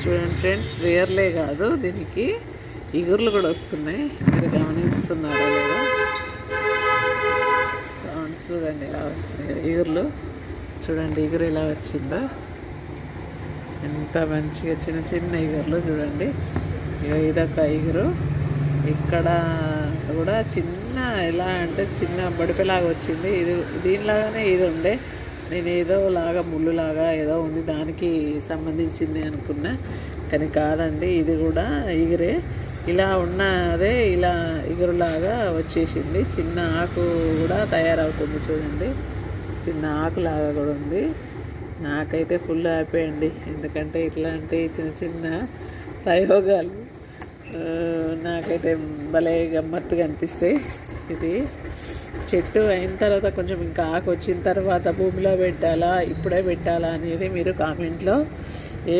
చూడండి ఫ్రెండ్స్, వేర్లే కాదు దీనికి ఇగుర్లు కూడా వస్తున్నాయి. మీరు గమనిస్తున్నారా లేదా? సౌండ్స్ చూడండి ఎలా వస్తున్నాయి ఇగుర్లు. చూడండి ఇగురు ఎలా వచ్చిందో, ఎంత మంచిగా చిన్న చిన్న ఇగుర్లు చూడండి. ఇదొక ఇగురు. ఇక్కడ కూడా చిన్న ఎలా అంటే చిన్న బడిపెలాగా వచ్చింది. ఇది దీనిలాగానే ఇది ఉండే, నేను ఏదో లాగా ముళ్ళులాగా ఏదో ఉంది దానికి సంబంధించింది అనుకున్నా, కానీ కాదండి. ఇది కూడా ఇగురే. ఇలా ఉన్నదే ఇలా ఇగురులాగా వచ్చేసింది. చిన్న ఆకు కూడా తయారవుతుంది చూడండి, చిన్న ఆకులాగా కూడా ఉంది. నాకైతే ఫుల్ హ్యాపీ అండి, ఎందుకంటే ఇట్లాంటి చిన్న చిన్న ప్రయోగాలు నాకైతే భలే గమ్మత్తుగా అనిపిస్తాయి. ఇది చెట్టు అయిన తర్వాత కొంచెం ఇంకా ఆకు వచ్చిన తర్వాత భూమిలో పెట్టాలా ఇప్పుడే పెట్టాలా అనేది మీరు కామెంట్లో ఏ